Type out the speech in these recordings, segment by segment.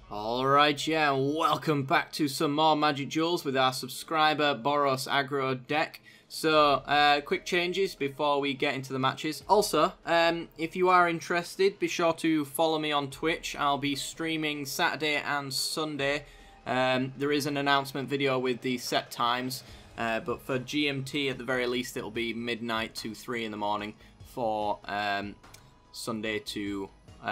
Alright, yeah, and welcome back to some more Magic Duels with our subscriber Boros Aggro deck. So, quick changes before we get into the matches. Also, if you are interested, be sure to follow me on Twitch. I'll be streaming Saturday and Sunday. There is an announcement video with the set times, but for GMT at the very least it'll be midnight to 3 in the morning for Sunday to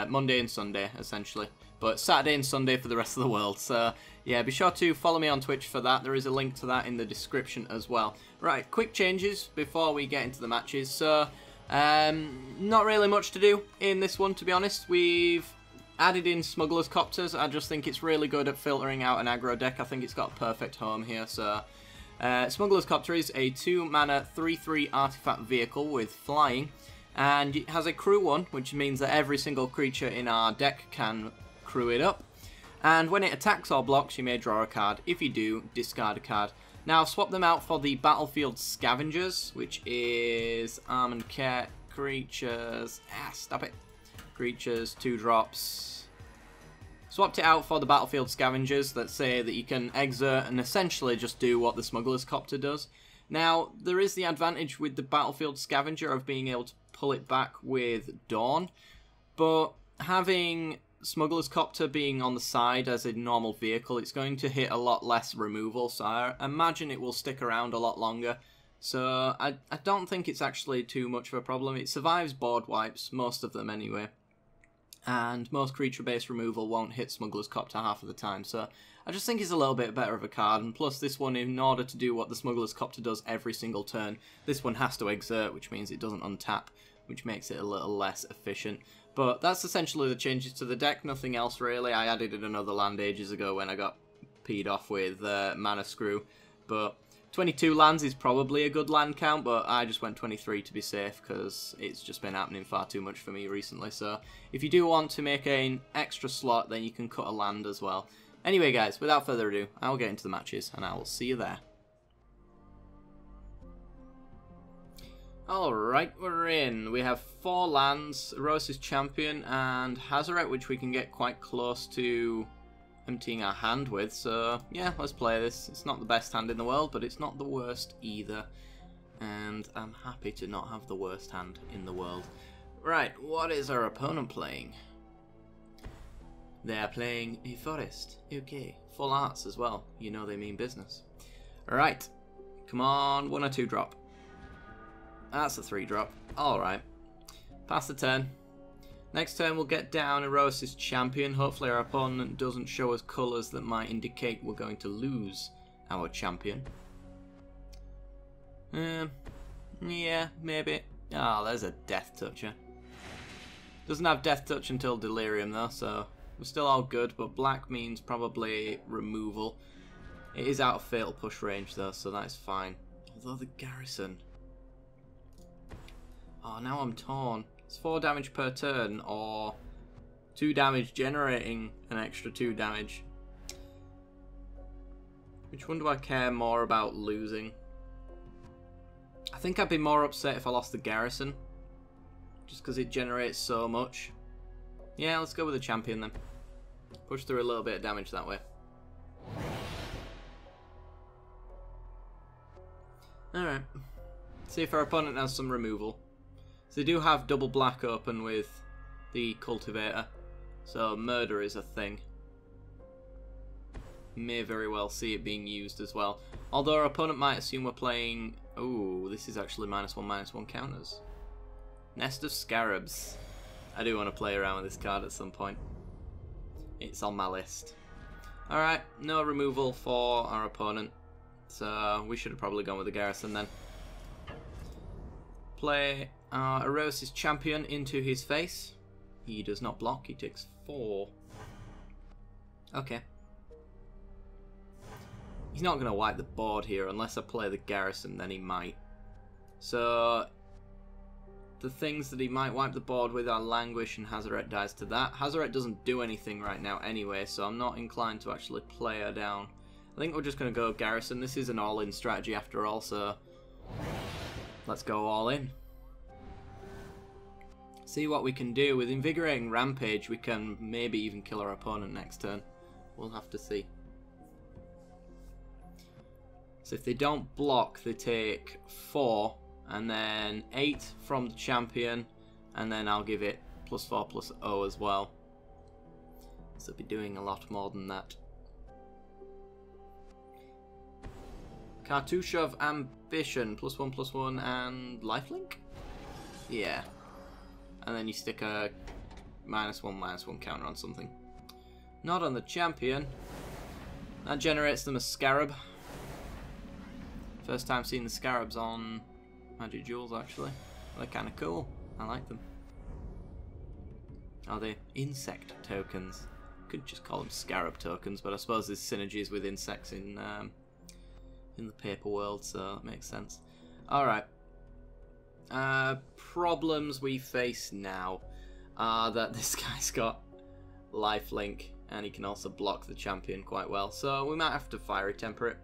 Monday and Sunday essentially. But Saturday and Sunday for the rest of the world. So, yeah, be sure to follow me on Twitch for that. There is a link to that in the description as well. Right, quick changes before we get into the matches. So, not really much to do in this one, to be honest. We've added in Smuggler's Copters. I just think it's really good at filtering out an aggro deck. I think it's got a perfect home here. So, Smuggler's Copter is a 2-mana 3/3 artifact vehicle with flying. And it has a crew 1, which means that every single creature in our deck can crew it up, and when it attacks or blocks you may draw a card. If you do, discard a card. Now I've swapped them out for the Battlefield Scavengers, which is Arm and Care creatures, stop it, creatures, 2 drops. Swapped it out for the Battlefield Scavengers that say that you can exert and essentially just do what the Smuggler's Copter does. Now there is the advantage with the Battlefield Scavenger of being able to pull it back with Dawn, but having Smuggler's Copter being on the side as a normal vehicle, it's going to hit a lot less removal, so I imagine it will stick around a lot longer. So I don't think it's actually too much of a problem. It survives board wipes, most of them anyway, and most creature-based removal won't hit Smuggler's Copter half of the time, so I just think it's a little bit better of a card. And plus this one, in order to do what the Smuggler's Copter does every single turn, this one has to exert, which means it doesn't untap, which makes it a little less efficient. But that's essentially the changes to the deck, nothing else really. I added in another land ages ago when I got peed off with Mana Screw. But 22 lands is probably a good land count, but I just went 23 to be safe because it's just been happening far too much for me recently. So if you do want to make an extra slot, then you can cut a land as well. Anyway guys, without further ado, I'll get into the matches and I will see you there. Alright, we're in. We have 4 lands, Rose's Champion and Hazoret, which we can get quite close to emptying our hand with. So, yeah, let's play this. It's not the best hand in the world, but it's not the worst either. And I'm happy to not have the worst hand in the world. Right, what is our opponent playing? They are playing a Forest. Okay, full arts as well. You know they mean business. Alright, come on, 1 or 2 drop. That's a 3 drop. Alright. Pass the turn. Next turn we'll get down Erosis Champion. Hopefully our opponent doesn't show us colours that might indicate we're going to lose our champion. Yeah, maybe. Oh, there's a Death Toucher. Doesn't have Death Touch until Delirium though, so we're still all good, but black means probably removal. It is out of Fatal Push range though, so that's fine. Although the Garrison... Oh, now I'm torn. It's 4 damage per turn, or 2 damage generating an extra 2 damage. Which one do I care more about losing? I think I'd be more upset if I lost the Garrison, just because it generates so much. Yeah, let's go with the Champion then. Push through a little bit of damage that way. Alright. See if our opponent has some removal. So they do have double black open with the Cultivator, so murder is a thing. May very well see it being used as well. Although our opponent might assume we're playing... Ooh, this is actually -1/-1 counters. Nest of Scarabs. I do want to play around with this card at some point. It's on my list. Alright, no removal for our opponent, so we should have probably gone with the Garrison then. Play Erosis Champion into his face. He does not block, he takes 4. Okay. He's not going to wipe the board here unless I play the Garrison, then he might. So the things that he might wipe the board with are Languish, and Hazoret dies to that. Hazoret doesn't do anything right now anyway, so I'm not inclined to actually play her down. I think we're just going to go Garrison. This is an all-in strategy after all, so let's go all in. See what we can do. With Invigorating Rampage, we can maybe even kill our opponent next turn. We'll have to see. So if they don't block, they take 4, and then 8 from the champion, and then I'll give it +4 +0 as well. So they'll be doing a lot more than that. Cartouche of Ambition, +1/+1, and lifelink? Yeah. And then you stick a -1/-1 counter on something. Not on the champion. That generates them a scarab. First time seeing the scarabs on Magic Duels, actually. They're kind of cool. I like them. Are they insect tokens? Could just call them scarab tokens, but I suppose there's synergies with insects in the paper world, so that makes sense. Alright. Problems we face now are that this guy's got lifelink, and he can also block the champion quite well, so we might have to Fiery Temper it.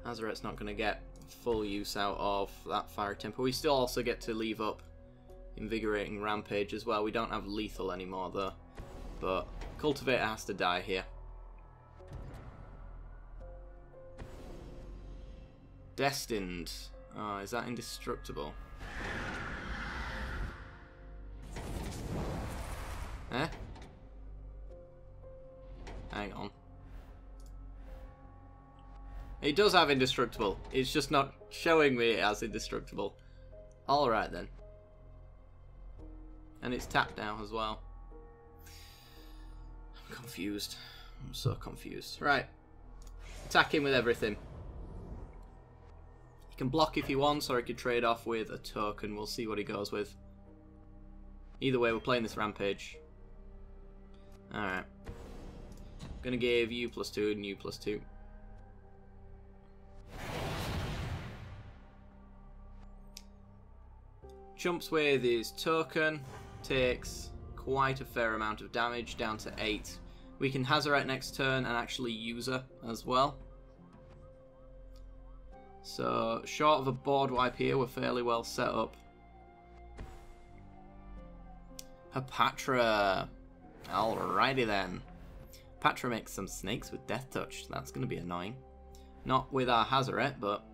Hazoret's not going to get full use out of that Fiery Temper. We still also get to leave up Invigorating Rampage as well. We don't have Lethal anymore though, but Cultivator has to die here. Destined. Oh, is that indestructible? Eh? Hang on. It does have indestructible. It's just not showing me it as indestructible. Alright then. And it's tapped now as well. I'm confused. I'm so confused. Right. Attack him with everything. He can block if he wants, or he could trade off with a token. We'll see what he goes with. Either way, we're playing this Rampage. Alright. Gonna give you +2 and you +2. Jumps with his token, takes quite a fair amount of damage, down to 8. We can Hazoret next turn and actually use her as well. So, short of a board wipe here, we're fairly well set up. Hapatra. Alrighty then. Hapatra makes some snakes with Death Touch. That's going to be annoying. Not with our Hazoret, but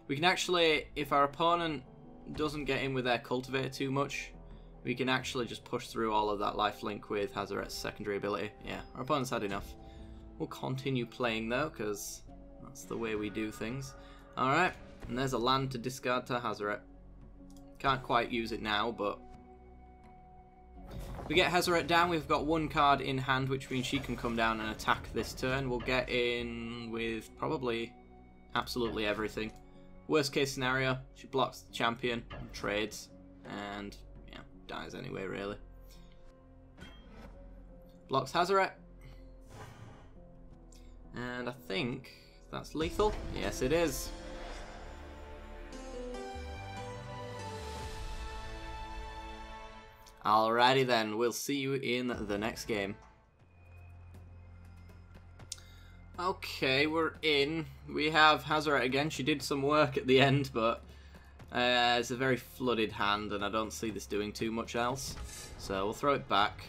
we can actually, if our opponent doesn't get in with their Cultivator too much, we can actually just push through all of that lifelink with Hazoret's secondary ability. Yeah, our opponent's had enough. We'll continue playing though, because that's the way we do things. Alright, and there's a land to discard to Hazoret. Can't quite use it now, but we get Hazoret down. We've got one card in hand, which means she can come down and attack this turn. We'll get in with probably absolutely everything. Worst case scenario, she blocks the champion, trades, and yeah, dies anyway, really. Blocks Hazoret. And I think that's lethal. Yes, it is. Alrighty then, we'll see you in the next game. Okay, we're in. We have Hazoret again. She did some work at the end, but it's a very flooded hand, and I don't see this doing too much else. So we'll throw it back.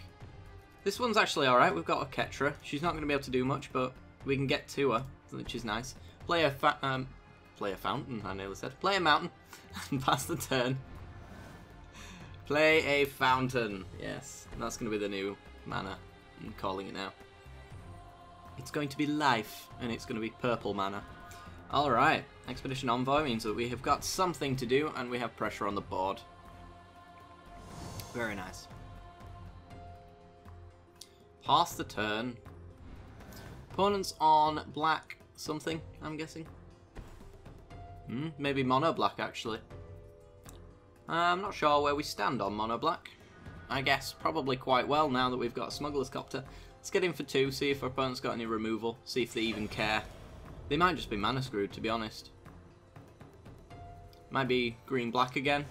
This one's actually alright. We've got a Ketra. She's not going to be able to do much, but we can get to her, which is nice. Play a fountain, I nearly said. Play a mountain and pass the turn. Play a fountain. Yes, that's going to be the new mana. I'm calling it now. It's going to be life, and it's going to be purple mana. Alright, Expedition Envoy means that we have got something to do, and we have pressure on the board. Very nice. Pass the turn. Opponents on black something, I'm guessing. Maybe mono black, actually. I'm not sure where we stand on mono black. I guess probably quite well now that we've got a Smuggler's Copter. Let's get in for 2, see if our opponent's got any removal, see if they even care. They might just be mana screwed, to be honest. Might be green-black again.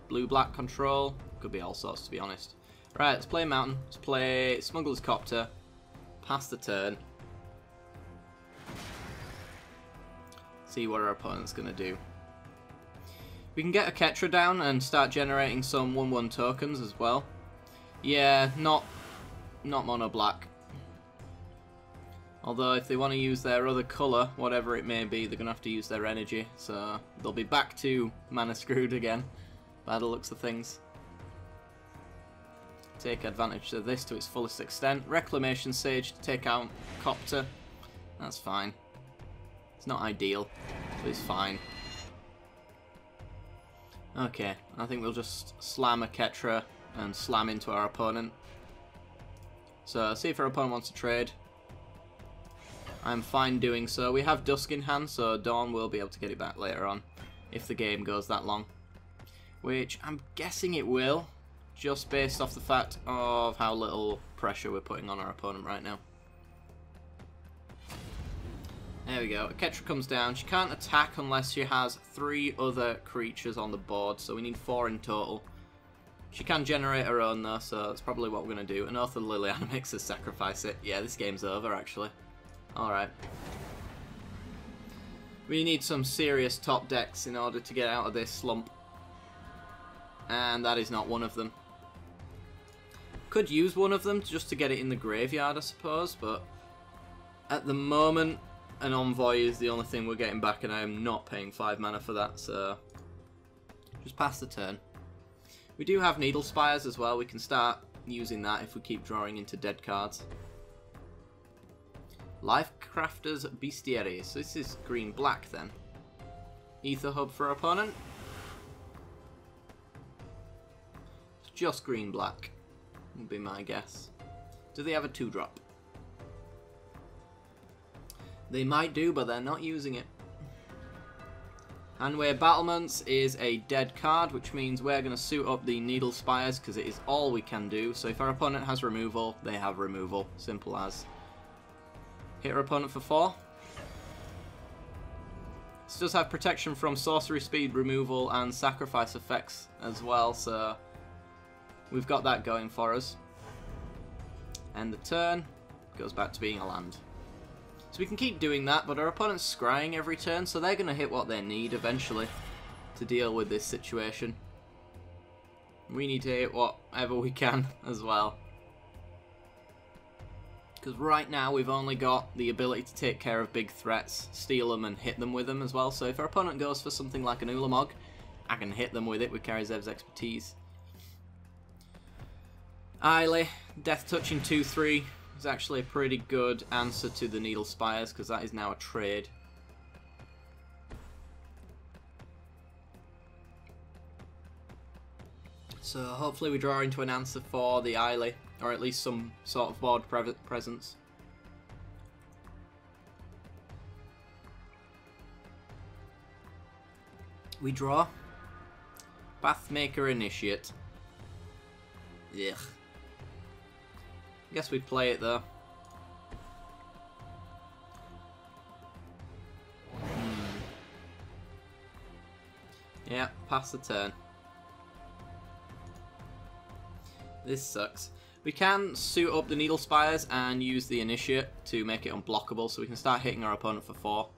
Blue-black control. Could be all sorts, to be honest. Right, let's play Mountain. Let's play Smuggler's Copter. Pass the turn. See what our opponent's going to do. We can get a Ketra down and start generating some 1/1 tokens as well. Yeah, not mono black. Although if they want to use their other colour, whatever it may be, they're going to have to use their energy. So they'll be back to mana screwed again, by the looks of things. Take advantage of this to its fullest extent. Reclamation Sage to take out Copter. That's fine. It's not ideal, but it's fine. Okay, I think we'll just slam a Ketra and slam into our opponent. So, see if our opponent wants to trade. I'm fine doing so. We have Dusk in hand, so Dawn will be able to get it back later on, if the game goes that long. Which, I'm guessing it will, just based off the fact of how little pressure we're putting on our opponent right now. There we go. Ketra comes down. She can't attack unless she has 3 other creatures on the board, so we need 4 in total. She can generate her own though, so that's probably what we're going to do. And Oath of Liliana makes us sacrifice it. Yeah, this game's over actually. Alright. We need some serious top decks in order to get out of this slump. And that is not one of them. Could use one of them just to get it in the graveyard, I suppose, but at the moment, an Envoy is the only thing we're getting back, and I am not paying 5 mana for that, so just pass the turn. We do have Needle Spires as well. We can start using that if we keep drawing into dead cards. Lifecrafter's Bestiary. So this is green-black then. Ether Hub for our opponent. Just green-black would be my guess. Do they have a 2-drop? They might do, but they're not using it. Handwave Battlements is a dead card, which means we're going to suit up the Needle Spires because it is all we can do. So if our opponent has removal, they have removal. Simple as. Hit our opponent for 4. This does have protection from sorcery speed, removal, and sacrifice effects as well, so we've got that going for us. And the turn goes back to being a land. So we can keep doing that, but our opponent's scrying every turn, so they're going to hit what they need eventually to deal with this situation. We need to hit whatever we can as well. Because right now we've only got the ability to take care of big threats, steal them and hit them with them as well. So if our opponent goes for something like an Ulamog, I can hit them with it with Karizev's expertise. Ailey, Death Touch in 2-3 is actually a pretty good answer to the Needle Spires because that is now a trade. So hopefully we draw into an answer for the Ailey, or at least some sort of board presence. We draw. Pathmaker Initiate. Ugh. Guess we play it though. Yeah, pass the turn. This sucks. We can suit up the Needle Spires and use the Initiate to make it unblockable, so we can start hitting our opponent for 4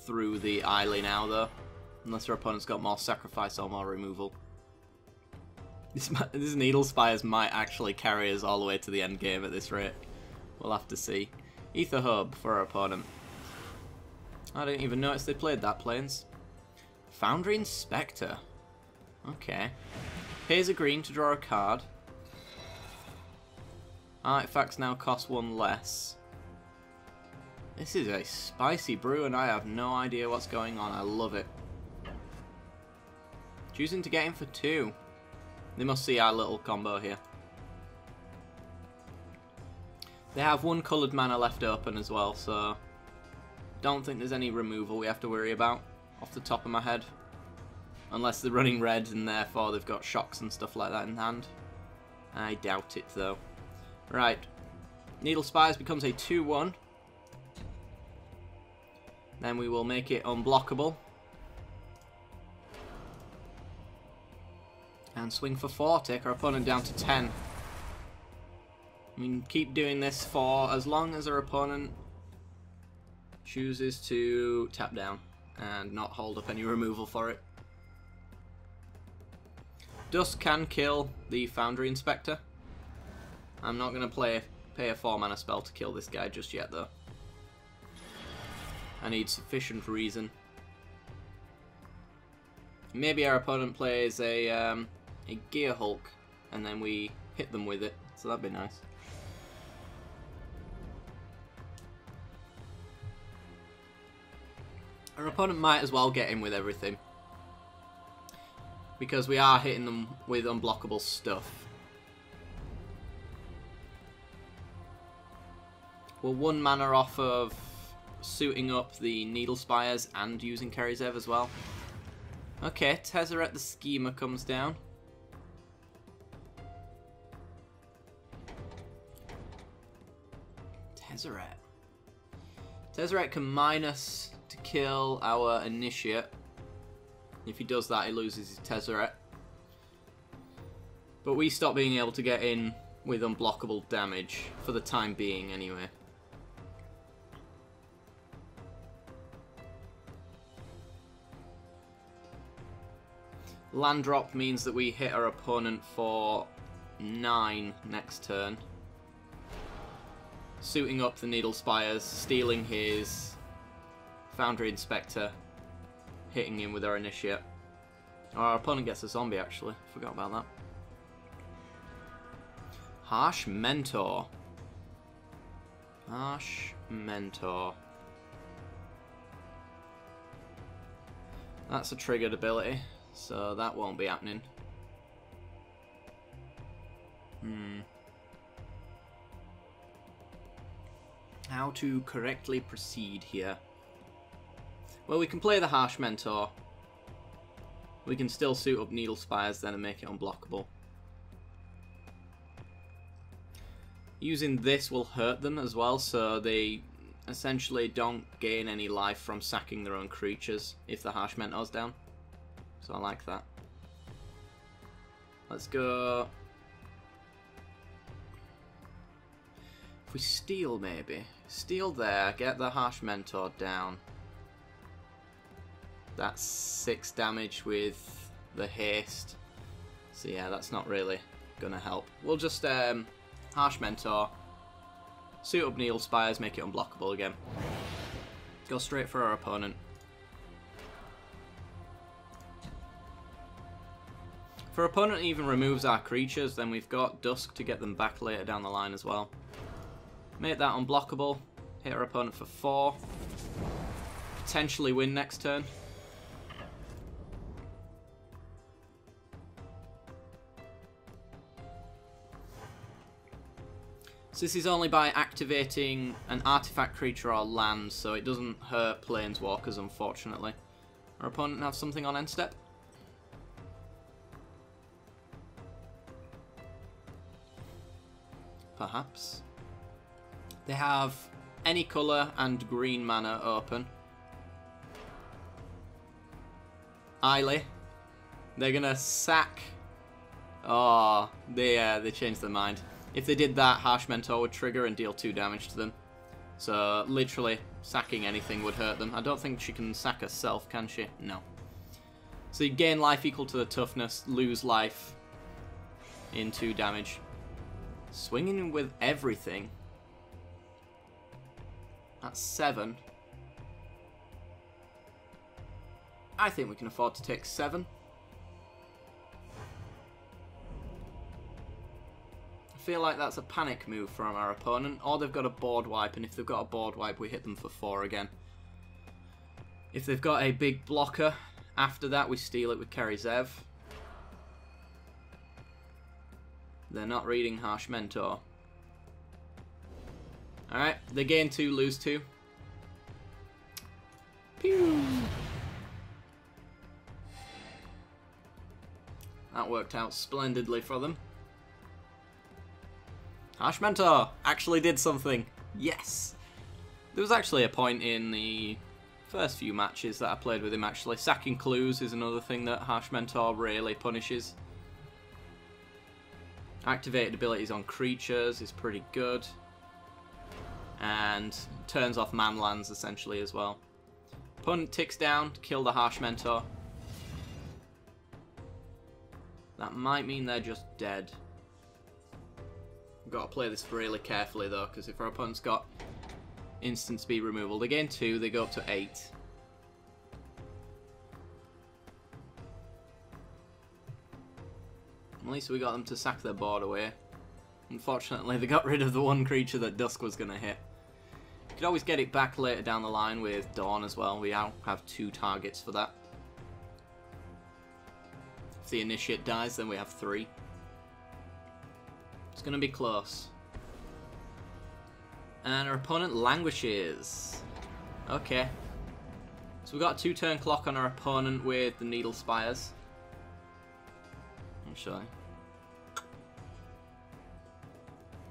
through the Ailey now though. Unless our opponent's got more sacrifice or more removal. This Needle Spires might actually carry us all the way to the end game at this rate. We'll have to see. Ether Hub for our opponent. I didn't even notice they played that, Plains. Foundry Inspector. Okay. Pays a green to draw a card. Artifacts now cost 1 less. This is a spicy brew and I have no idea what's going on. I love it. Choosing to get him for 2. They must see our little combo here. They have 1 coloured mana left open as well, so don't think there's any removal we have to worry about off the top of my head. Unless they're running red and therefore they've got shocks and stuff like that in hand. I doubt it though. Right. Needle Spires becomes a 2-1. Then we will make it unblockable. And swing for 4, take our opponent down to 10. We can keep doing this for as long as our opponent chooses to tap down and not hold up any removal for it. Dusk can kill the Foundry Inspector. I'm not going to play pay a 4-mana spell to kill this guy just yet, though. I need sufficient reason. Maybe our opponent plays a Gear Hulk, and then we hit them with it. So that'd be nice. Our opponent might as well get in with everything, because we are hitting them with unblockable stuff. We're 1 mana off of suiting up the Needle Spires and using Kerizev as well. Okay, Tezzeret the Schemer comes down. Tezzeret can minus to kill our Initiate. If he does that, he loses his Tezzeret. But we stop being able to get in with unblockable damage, for the time being anyway. Land drop means that we hit our opponent for 9 next turn. Suiting up the Needle Spires, stealing his Foundry Inspector, hitting him with our Initiate. Our opponent gets a zombie, actually. Forgot about that. Harsh Mentor. Harsh Mentor. That's a triggered ability, so that won't be happening. How to correctly proceed here? Well, we can play the Harsh Mentor. We can still suit up Needle Spires then and make it unblockable. Using this will hurt them as well, so they essentially don't gain any life from sacking their own creatures if the Harsh Mentor's down. So I like that. Let's go... If we steal, maybe. Steal there, get the Harsh Mentor down. That's 6 damage with the haste. So yeah, that's not really gonna help. We'll just Harsh Mentor, suit up Needle Spires, make it unblockable again. Go straight for our opponent. If our opponent even removes our creatures, then we've got Dusk to get them back later down the line as well. Make that unblockable, hit our opponent for 4, potentially win next turn. So this is only by activating an artifact creature or land, so it doesn't hurt planeswalkers, unfortunately. Our opponent has something on end step. Perhaps. They have any colour and green mana open. Eiley. They're gonna sack. Oh, they changed their mind. If they did that, Harsh Mentor would trigger and deal 2 damage to them. So literally sacking anything would hurt them. I don't think she can sack herself, can she? No. So you gain life equal to the toughness, lose life in 2 damage. Swinging with everything. That's 7. I think we can afford to take 7. I feel like that's a panic move from our opponent, or they've got a board wipe, and if they've got a board wipe, we hit them for 4 again. If they've got a big blocker, after that we steal it with Kerizev. They're not reading Harsh Mentor. Alright, they gain 2, lose 2. Pew! That worked out splendidly for them. Harsh Mentor actually did something. Yes! There was actually a point in the first few matches that I played with him, actually. Sacking clues is another thing that Harsh Mentor really punishes. Activated abilities on creatures is pretty good. And turns off manlands essentially as well. Opponent ticks down to kill the Harsh Mentor. That might mean they're just dead. We've got to play this really carefully though, because if our opponent's got instant speed removal, they gain 2, they go up to 8. At least we got them to sack their board away. Unfortunately, they got rid of the one creature that Dusk was going to hit. You could always get it back later down the line with Dawn as well. We now have 2 targets for that. If the Initiate dies, then we have 3. It's going to be close. And our opponent languishes. Okay. So we've got a 2-turn clock on our opponent with the Needle Spires. Actually.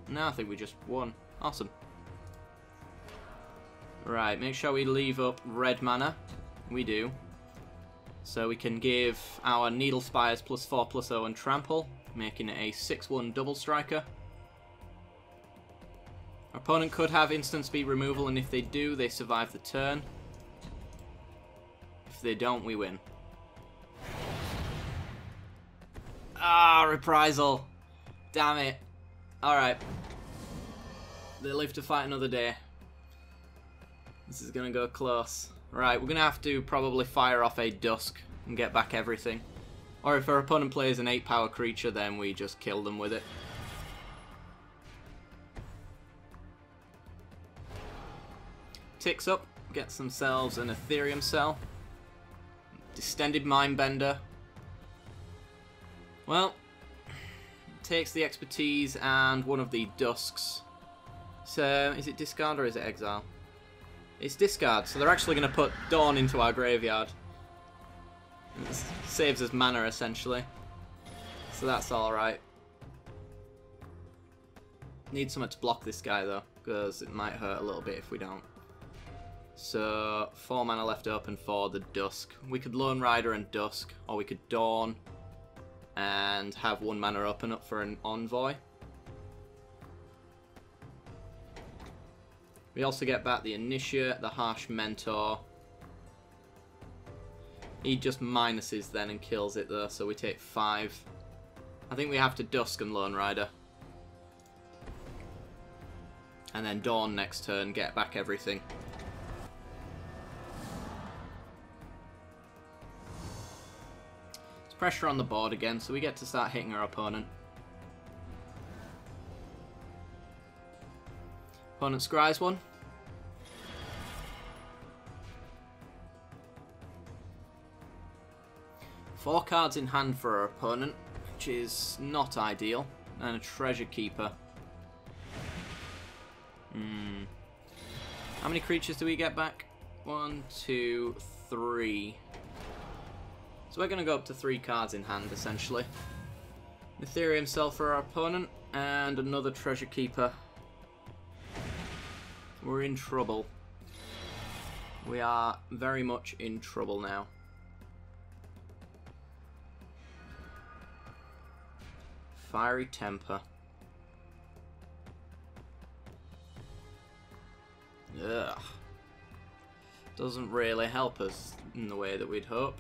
No, I think we just won. Awesome. Right, make sure we leave up red mana. We do. So we can give our Needle Spires +4/+0 and Trample, making it a 6/1 double striker. Our opponent could have instant speed removal, and if they do, they survive the turn. If they don't, we win. Ah, reprisal. Damn it. Alright. They live to fight another day. This is going to go close. Right, we're going to have to probably fire off a Dusk and get back everything. Or if our opponent plays an 8-power creature, then we just kill them with it. Ticks up, gets themselves an Ethereum Cell. Distended Mindbender. Well, takes the expertise and one of the Dusks. So, is it discard or is it exile? It's discard, so they're actually going to put Dawn into our graveyard. It saves us mana, essentially. So that's alright. Need something to block this guy, though, because it might hurt a little bit if we don't. So, 4 mana left open for the Dusk. We could Lone Rider and Dusk, or we could Dawn and have 1 mana open up for an Envoy. We also get back the Initiate, the Harsh Mentor. He just minuses then and kills it though, so we take 5. I think we have to Dusk and Lone Rider. And then Dawn next turn, get back everything. There's pressure on the board again, so we get to start hitting our opponent. Opponent scries 1. Four cards in hand for our opponent, which is not ideal. And a Treasure Keeper. How many creatures do we get back? 1, 2, 3. So we're going to go up to 3 cards in hand, essentially. Ethereum Cell for our opponent, and another Treasure Keeper. We're in trouble. We are very much in trouble now. Fiery Temper. Ugh. Doesn't really help us in the way that we'd hope.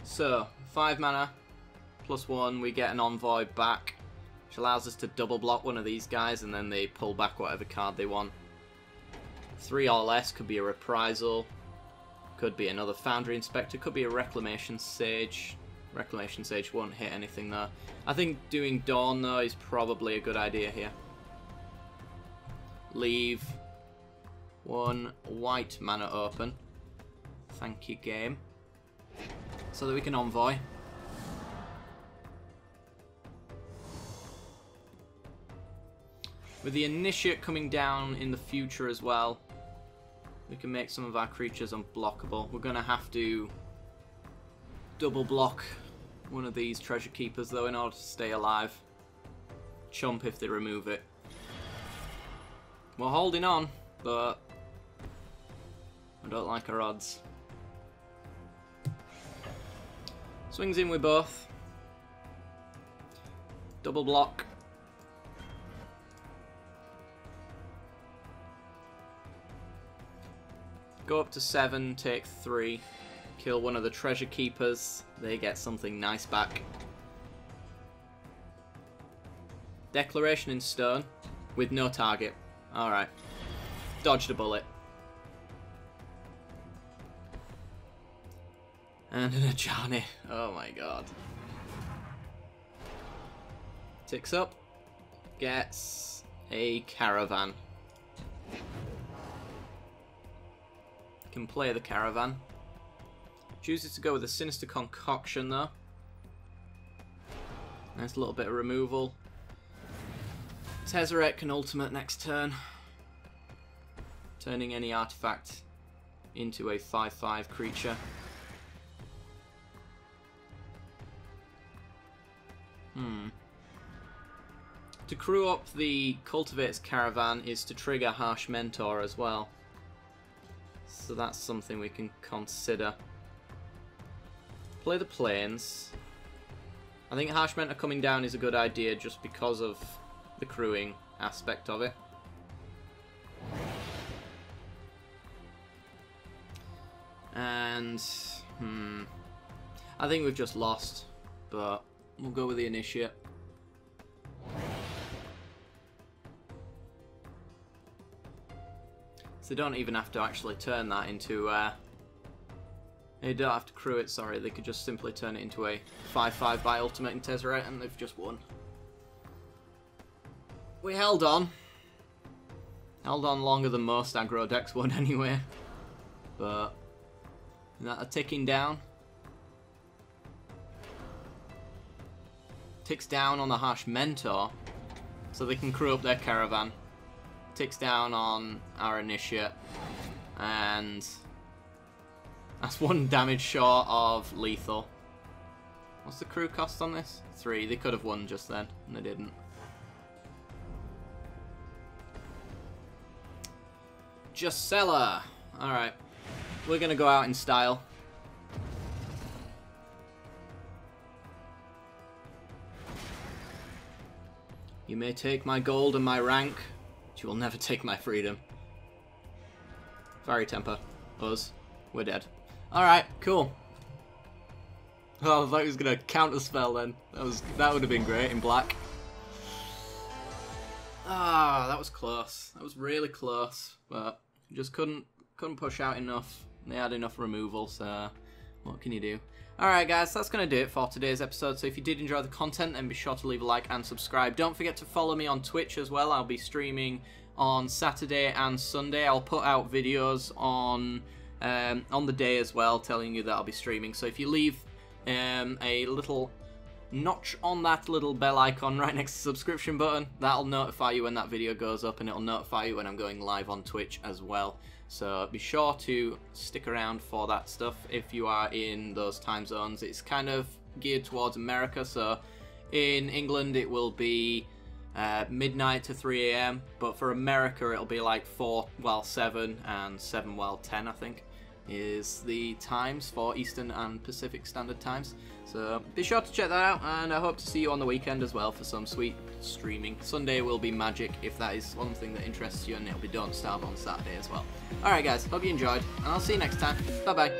So, 5 mana, +1, we get an Envoy back, which allows us to double block one of these guys and then they pull back whatever card they want. 3 or less could be a Reprisal, could be another Foundry Inspector, could be a Reclamation Sage. Reclamation Sage won't hit anything though. I think doing Dawn though is probably a good idea here. Leave 1 white mana open. Thank you, game. So that we can Envoy. With the Initiate coming down in the future as well, we can make some of our creatures unblockable. We're going to have to double block one of these Treasure Keepers though in order to stay alive. Chump if they remove it. We're holding on, but I don't like our odds. Swings in with both. Double block. Go up to 7, take 3. Kill one of the Treasure Keepers. They get something nice back. Declaration in stone with no target. Alright. Dodged a bullet. And an Ajani. Oh my god. Ticks up. Gets a caravan. Can play the caravan. Chooses to go with a Sinister Concoction though. Nice little bit of removal. Tezzeret can ultimate next turn. Turning any artifact into a 5/5 creature. To crew up the Cultivator's Caravan is to trigger Harsh Mentor as well. So that's something we can consider. Play the Plains. I think Harsh Mentor coming down is a good idea just because of the crewing aspect of it. And, I think we've just lost, but we'll go with the Initiate. So they don't even have to actually turn that into, they don't have to crew it, sorry, they could just simply turn it into a 5/5 by ultimating Tezzeret and they've just won. We held on. Held on longer than most aggro decks would anyway. But, is that a ticking down? Ticks down on the Harsh Mentor, so they can crew up their caravan. Ticks down on our Initiate, and that's 1 damage short of lethal. What's the crew cost on this? 3. They could have won just then, and they didn't. Justella. Alright. We're going to go out in style. You may take my gold and my rank, but you will never take my freedom. Fiery Temper. Us. We're dead. Alright, cool. Oh, I thought he was going to counter spell then. That would have been great in black. Ah, that was close. That was really close, but just couldn't push out enough. They had enough removal, so what can you do? Alright guys, that's going to do it for today's episode, so if you did enjoy the content, then be sure to leave a like and subscribe. Don't forget to follow me on Twitch as well. I'll be streaming on Saturday and Sunday. I'll put out videos on the day as well, telling you that I'll be streaming. So if you leave a little notch on that little bell icon right next to the subscription button, that'll notify you when that video goes up, and it'll notify you when I'm going live on Twitch as well. So be sure to stick around for that stuff if you are in those time zones. It's kind of geared towards America, so in England it will be midnight to 3 AM, but for America it'll be like 7 and 7 10 I think is the times for Eastern and Pacific Standard Times. So be sure to check that out, and I hope to see you on the weekend as well for some sweet streaming. Sunday will be Magic if that is one thing that interests you, and it'll be Don't Starve on Saturday as well. Alright guys, hope you enjoyed, and I'll see you next time. Bye bye.